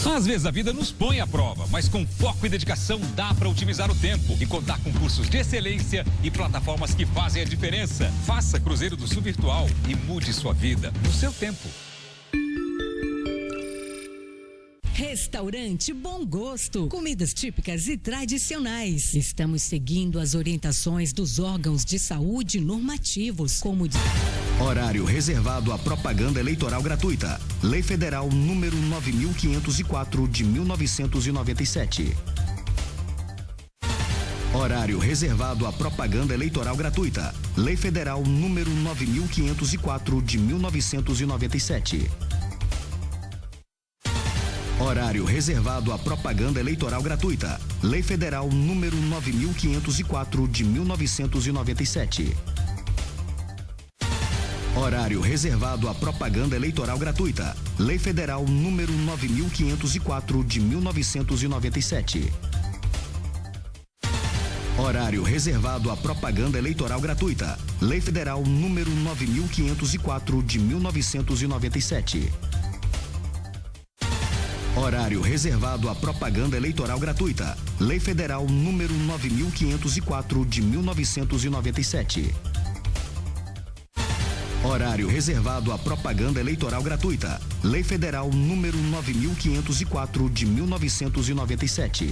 Às vezes a vida nos põe à prova, mas com foco e dedicação dá para otimizar o tempo e contar com cursos de excelência e plataformas que fazem a diferença. Faça Cruzeiro do Sul Virtual e mude sua vida no seu tempo. Restaurante Bom Gosto, comidas típicas e tradicionais. Estamos seguindo as orientações dos órgãos de saúde normativos, como... Horário reservado à propaganda eleitoral gratuita. Lei Federal número 9.504 de 1997. Horário reservado à propaganda eleitoral gratuita. Lei Federal número 9.504 de 1997. Horário reservado à propaganda eleitoral gratuita. Lei Federal número 9.504 de 1997. Horário reservado à propaganda eleitoral gratuita. Lei Federal número 9.504 de 1997. Horário reservado à propaganda eleitoral gratuita. Lei Federal número 9.504 de 1997. Horário reservado à propaganda eleitoral gratuita. Lei Federal número 9.504 de 1997. Horário reservado à propaganda eleitoral gratuita. Lei Federal número 9.504 de 1997.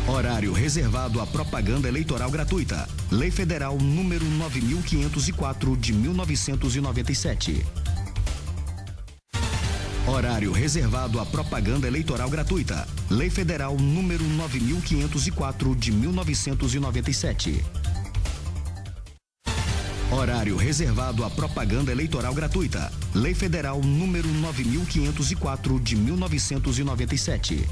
Horário reservado à propaganda eleitoral gratuita. Lei Federal número 9.504 de 1997. Horário reservado à propaganda eleitoral gratuita. Lei Federal número 9.504 de 1997. Horário reservado à propaganda eleitoral gratuita. Lei Federal número 9.504 de 1997.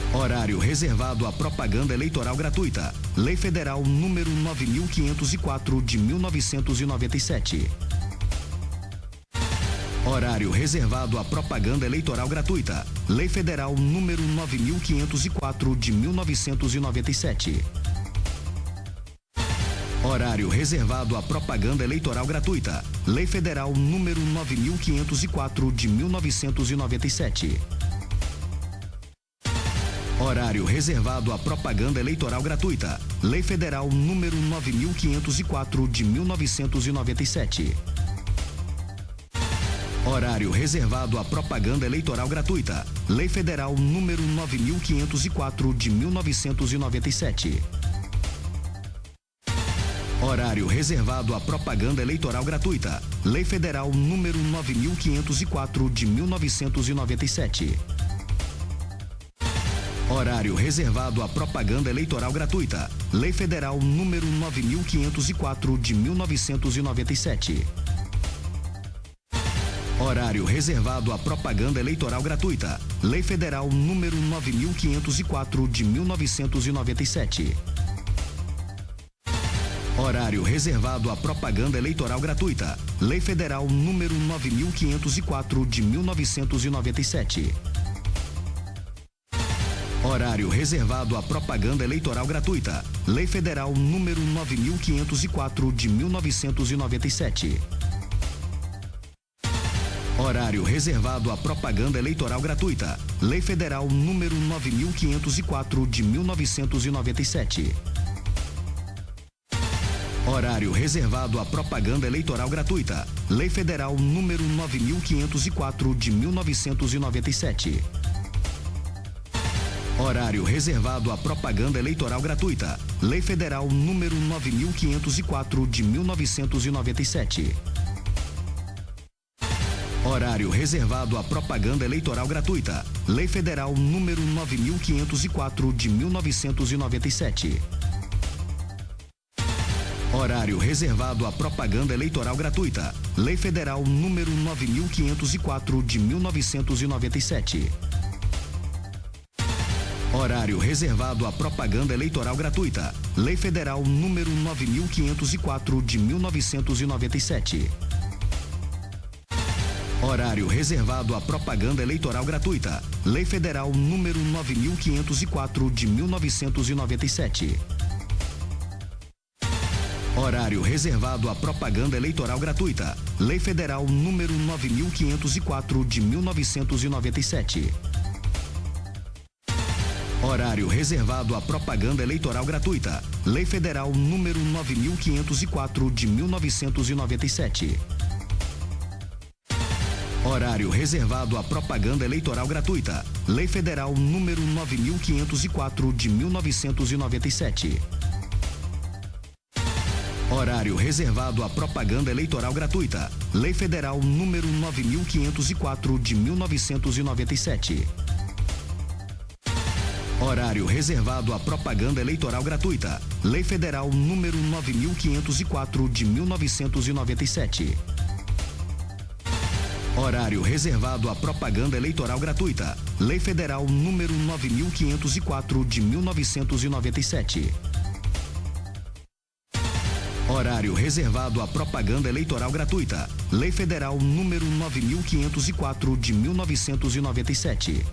Horário reservado à propaganda eleitoral gratuita. Lei Federal número 9.504 de 1997. Horário reservado à propaganda eleitoral gratuita. Lei Federal número 9.504 de 1997. Horário reservado à propaganda eleitoral gratuita. Lei Federal número 9.504 de 1997. Horário reservado à propaganda eleitoral gratuita. Lei Federal número 9.504 de 1997. Horário reservado à propaganda eleitoral gratuita. Lei Federal número 9.504 de 1997. Horário reservado à propaganda eleitoral gratuita. Lei Federal número 9.504 de 1997. Horário reservado à propaganda eleitoral gratuita. Lei Federal número 9.504 de 1997. Horário reservado à propaganda eleitoral gratuita. Lei Federal número 9.504 de 1997. Horário reservado à propaganda eleitoral gratuita. Lei Federal número 9.504 de 1997. Horário reservado à propaganda eleitoral gratuita. Lei Federal número 9.504 de 1997. Horário reservado à propaganda eleitoral gratuita. Lei Federal número 9.504 de 1997. Horário reservado à propaganda eleitoral gratuita. Lei Federal número 9.504 de 1997. Horário reservado à propaganda eleitoral gratuita. Lei Federal número 9.504 de 1997. Horário reservado à propaganda eleitoral gratuita. Lei Federal número 9.504 de 1997. Horário reservado à propaganda eleitoral gratuita. Lei Federal número 9.504 de 1997. Horário reservado à propaganda eleitoral gratuita. Lei Federal número 9.504 de 1997. Horário reservado à propaganda eleitoral gratuita. Lei Federal número 9.504 de 1997. Horário reservado à propaganda eleitoral gratuita. Lei Federal número 9.504 de 1997. Horário reservado à propaganda eleitoral gratuita. Lei Federal número 9.504 de 1997. Horário reservado à propaganda eleitoral gratuita. Lei Federal número 9.504 de 1997. Horário reservado à propaganda eleitoral gratuita. Lei Federal número 9.504 de 1997. Horário reservado à propaganda eleitoral gratuita. Lei Federal número 9.504 de 1997. Horário reservado à propaganda eleitoral gratuita. Lei Federal número 9.504 de 1997. Horário reservado à propaganda eleitoral gratuita. Lei Federal número 9.504 de 1997.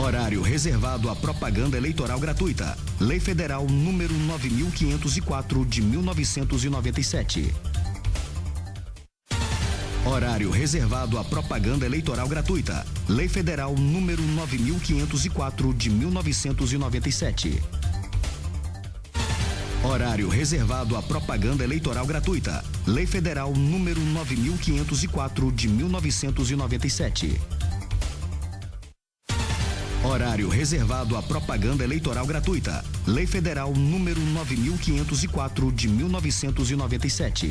Horário reservado à propaganda eleitoral gratuita. Lei Federal número 9.504 de 1997. Horário reservado à propaganda eleitoral gratuita. Lei Federal número 9.504 de 1997. Horário reservado à propaganda eleitoral gratuita. Lei Federal número 9.504 de 1997. Horário reservado à propaganda eleitoral gratuita. Lei Federal número 9.504 de 1997.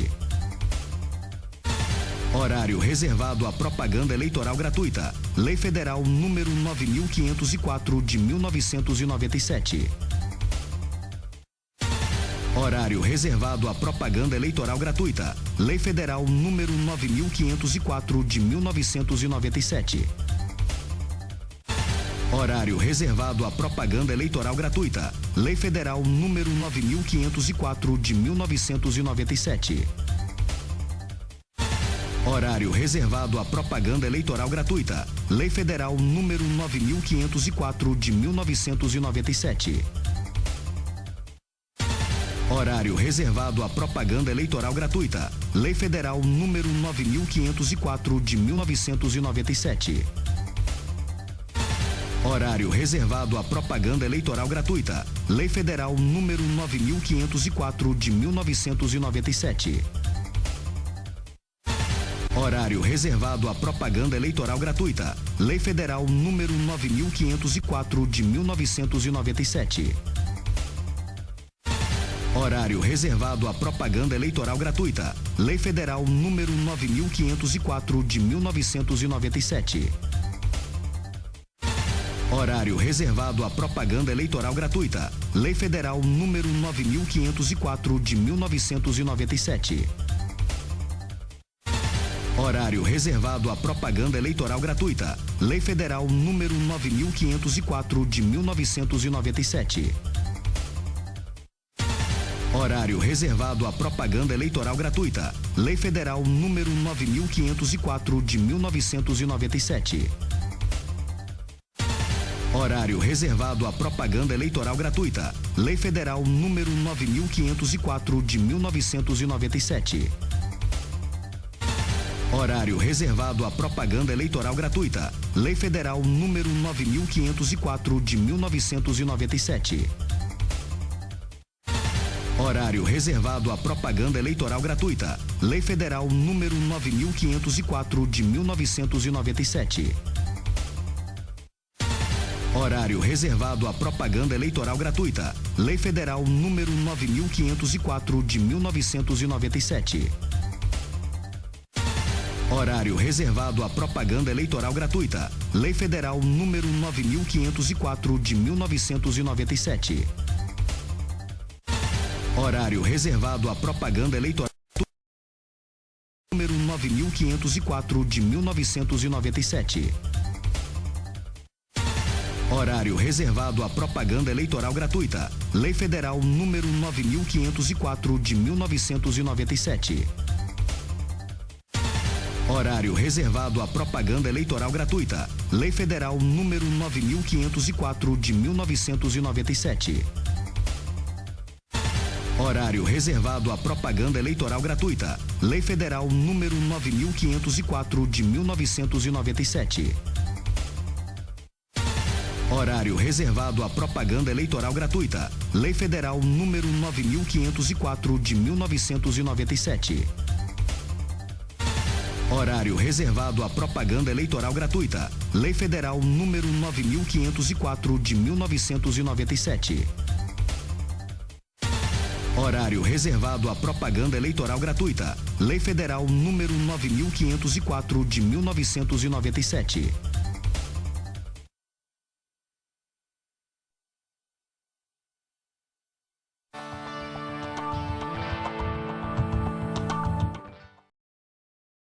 Horário reservado à propaganda eleitoral gratuita. Lei Federal número 9.504 de 1997. Horário reservado à propaganda eleitoral gratuita. Lei Federal número 9.504 de 1997. Horário reservado à propaganda eleitoral gratuita. Lei Federal número 9.504 de 1997. Horário reservado à propaganda eleitoral gratuita. Lei Federal número 9.504 de 1997. Horário reservado à propaganda eleitoral gratuita. Lei Federal número 9.504 de 1997. Horário reservado à propaganda eleitoral gratuita. Lei Federal número 9.504 de 1997. Horário reservado à propaganda eleitoral gratuita. Lei Federal número 9.504 de 1997. Horário reservado à propaganda eleitoral gratuita. Lei Federal número 9.504 de 1997. Horário reservado à propaganda eleitoral gratuita. Lei Federal número 9.504 de 1997. Horário reservado à propaganda eleitoral gratuita. Lei Federal número 9.504 de 1997. Horário reservado à propaganda eleitoral gratuita. Lei Federal número 9.504 de 1997. Horário reservado à propaganda eleitoral gratuita. Lei Federal número 9.504 de 1997. Horário reservado à propaganda eleitoral gratuita. Lei Federal número 9.504 de 1997. Horário reservado à propaganda eleitoral gratuita. Lei Federal número 9.504 de 1997. Horário reservado à propaganda eleitoral gratuita. Lei Federal número 9.504 de 1997. Horário reservado à propaganda eleitoral gratuita. Lei Federal número 9.504 de 1997. Horário reservado à propaganda eleitoral número 9.504 de 1997. Horário reservado à propaganda eleitoral gratuita. Lei Federal número 9.504 de 1997. Horário reservado à propaganda eleitoral gratuita. Lei Federal número 9.504 de 1997. Horário reservado à propaganda eleitoral gratuita. Lei Federal número 9.504 de 1997. Horário reservado à propaganda eleitoral gratuita. Lei Federal número 9.504 de 1997. Horário reservado à propaganda eleitoral gratuita. Lei Federal número 9.504 de 1997. Horário reservado à propaganda eleitoral gratuita. Lei Federal número 9.504 de 1997.